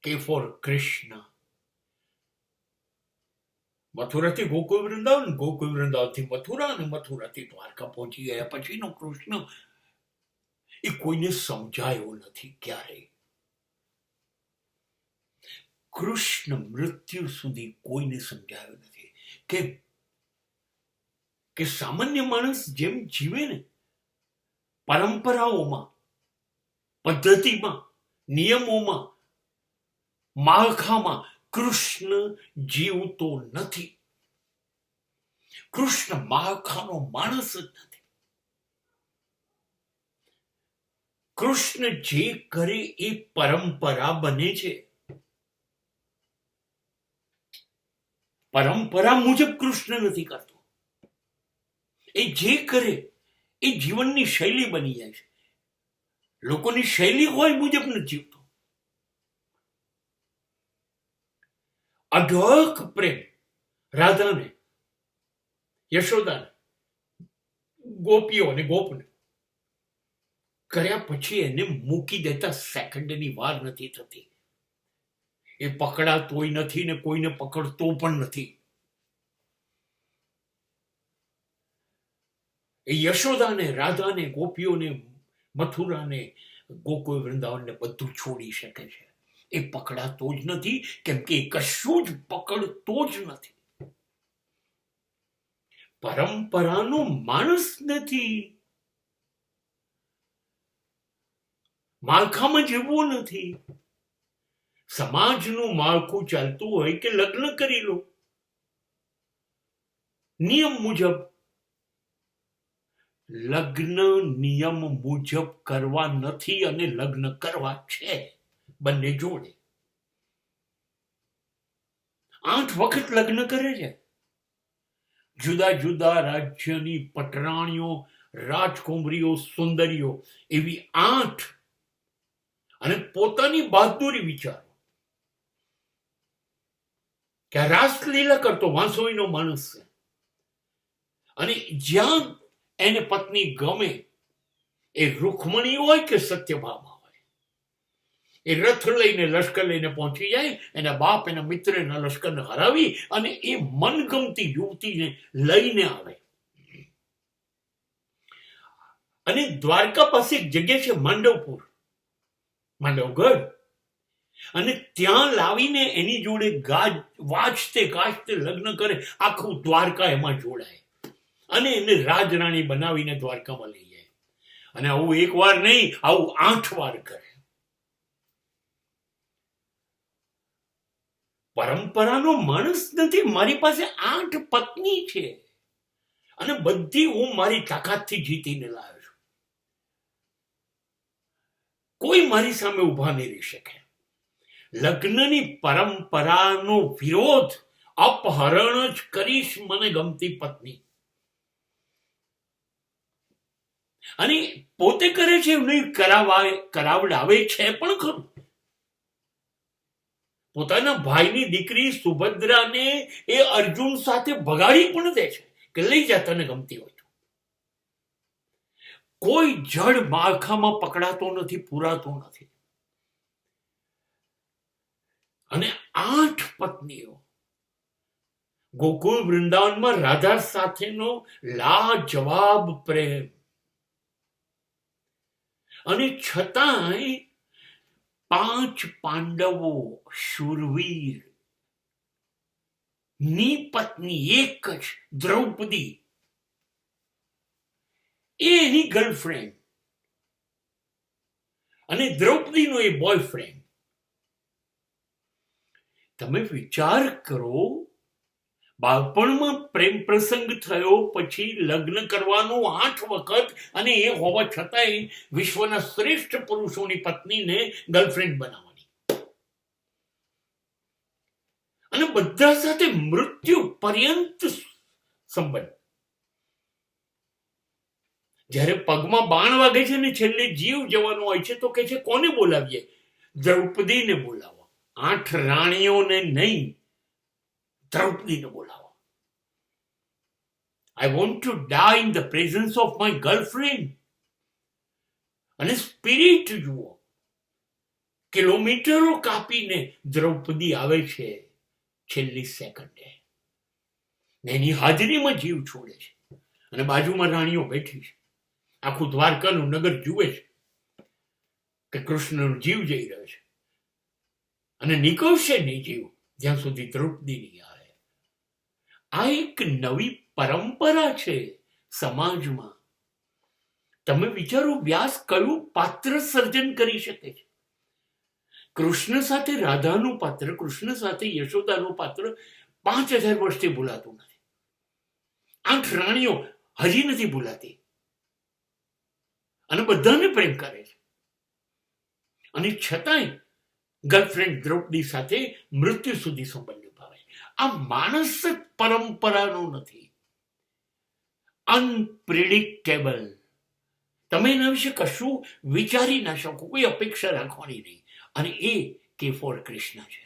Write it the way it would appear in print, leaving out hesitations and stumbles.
કે ફોર કૃષ્ણ. મથુરાથી ગોકુળ વૃંદાવન, ગોકુળ વૃંદાવનથી મથુરા, અને મથુરાથી દ્વારકા પહોંચી ગયા પછીનો કૃષ્ણ એ કોઈને સમજાયો નથી ક્યારેય. કૃષ્ણ મૃત્યુ સુધી કોઈને સમજાયો નથી. કે સામાન્ય માણસ જેમ જીવે ને, પરંપરાઓમાં, પદ્ધતિમાં, નિયમોમાં, માળખામાં, કૃષ્ણ જીવતો નથી. કૃષ્ણ માળખાનો માણસ જ નથી. કૃષ્ણ જે કરે એ પરંપરા બને છે. પરંપરા મુજબ કૃષ્ણ નથી કરતો. એ જે કરે એ જીવનની શૈલી બની જાય છે. લોકોની શૈલી હોય મુજબ નથી જીવતો. અઢળક પ્રેમ રાધાને, યશોદાને, ગોપીઓ અને ગોપને કર્યા પછી એને મૂકી દેતા સેકન્ડની વાર નથી થતી. એ પકડાતોય નથી ને કોઈને પકડતો પણ નથી. એ યશોદાને, રાધાને, ગોપીઓને, મથુરાને, ગોકુળ વૃંદાવનને બધું છોડી શકે છે. એ પકડાતો જ નથી, કેમ કે કશું જ પકડતો જ નથી. પરંપરાનો માણસ નથી. માળખામાં જેવું નથી. સમાજનું માળખું ચાલતું હોય કે લગ્ન કરી લો નિયમ મુજબ. લગ્ન નિયમ મુજબ કરવા નથી અને લગ્ન કરવા છે બંને જોડે. 8 વખત લગ્ન કરે છે. જુદા જુદા રાજ્યની પટરાણીઓ, રાજકુમારીઓ, સુંદરીઓ, એવી 8, અને પોતાની બહાદુરી વિચારો કે આ રાસલીલા કરતો વાંસોઈનો માણસ છે, અને જ્યાં એને પત્ની ગમે, એ રૂકમણી હોય કે સત્યભામા હોય, એ રથ લઈને, લશ્કર લઈને પહોંચી જાય. એના બાપ, એના મિત્ર એના લશ્કરને હરાવી અને એ મનગમતી યુવતીને લઈને આવે. અને દ્વારકા પાસે એક જગ્યા છે માંડવપુર, માંડવગઢ, અને ત્યાં લાવીને એની જોડે વાજતે ગાજતે લગ્ન કરે. આખું દ્વારકા એમાં જોડાય અને એને રાજરાણી બનાવીને દ્વારકામાં લઈ જાય. અને આવું 1 વાર નહીં, આવું 8 વાર કરે. પરંપરાનો માણસ નથી. મારી પાસે 8 પત્ની છે અને બધી હું મારી તાકાતથી જીતીને લાવ્યો છું. કોઈ મારી સામે ઉભા નહીં રહી શકે. લગ્નની પરંપરાનો વિરોધ, અપહરણ જ કરીશ મને ગમતી પત્ની. અને પોતે કરે છે એવું નહીં, કરાવડાવે છે પણ ખરું. પોતાના ભાઈની દીકરી સુભદ્રાને એ અર્જુન સાથે ભગાડી પણ દે છે કે લઈ જા તને ગમતી હોય તો. કોઈ જડ માળખામાં પકડાતો નથી, પૂરાતો નથી. અને 8 પત્નીઓ. ગોકુળ વૃંદાવનમાં રાધા સાથેનો લાજવાબ પ્રેમ. અને છતાંય 5 પાંડવો, શૂરવીર ની પત્ની એક જ દ્રૌપદી, એની ગર્લફ્રેન્ડ, અને દ્રૌપદીનો એ બોયફ્રેન્ડ. તમે વિચાર કરો, બાળપણમાં પ્રેમ પ્રસંગ થયો, પછી લગ્ન કરવાનું 8 વખત, અને એ હોવા છતાંય વિશ્વના શ્રેષ્ઠ પુરુષોની પત્નીને ગર્લફ્રેન્ડ બનાવવાની, અને બધા સાથે મૃત્યુ પર્યંત સંબંધ. જ્યારે પગમાં બાણ વાગે છે ને છેલ્લે જીવ જવાનો હોય છે, તો કે છે કોને બોલાવીએ? દ્રૌપદીને બોલાવો. 8 રાણીઓને નહીં, દ્રૌપદીને બોલાવો. I want to die in the presence of my girlfriend. અને સ્પિરિટ જુઓ. કિલોમીટરો કાપીને દ્રૌપદી આવે છે છેલ્લી સેકન્ડે, ને એની હાજરીમાં જીવ છોડે છે. અને બાજુમાં રાણીઓ બેઠી છે, આખું દ્વારકાનું નગર જુએ છે કે કૃષ્ણનો જીવ જઈ રહ્યો છે, અને નીકળશે નહીં જીવ જ્યાં સુધી દ્રૌપદી નહીં આવે. આ એક નવી પરંપરા છે સમાજમાં. તમે વિચારો, વ્યાસ કયું પાત્ર સર્જન કરી શકે છે? કૃષ્ણ સાથે રાધાનું પાત્ર, કૃષ્ણ સાથે યશોદાનું પાત્ર 5000 વર્ષથી ભૂલાતું નથી. 8 રાણીઓ હજી નથી ભૂલાતી, અને બધાને પ્રેમ કરે છે. અને છતાંય ગર્લફ્રેન્ડ દ્રૌપદી સાથે મૃત્યુ સુધી સંબંધ નિભાવે. આ માણસ જ પરંપરાનો નથી, અનપ્રિડિક્ટેબલ. તમે એના વિશે કશું વિચારી ના શકો, કોઈ અપેક્ષા રાખવાની નહીં. અને એ કે ફોર કૃષ્ણ છે.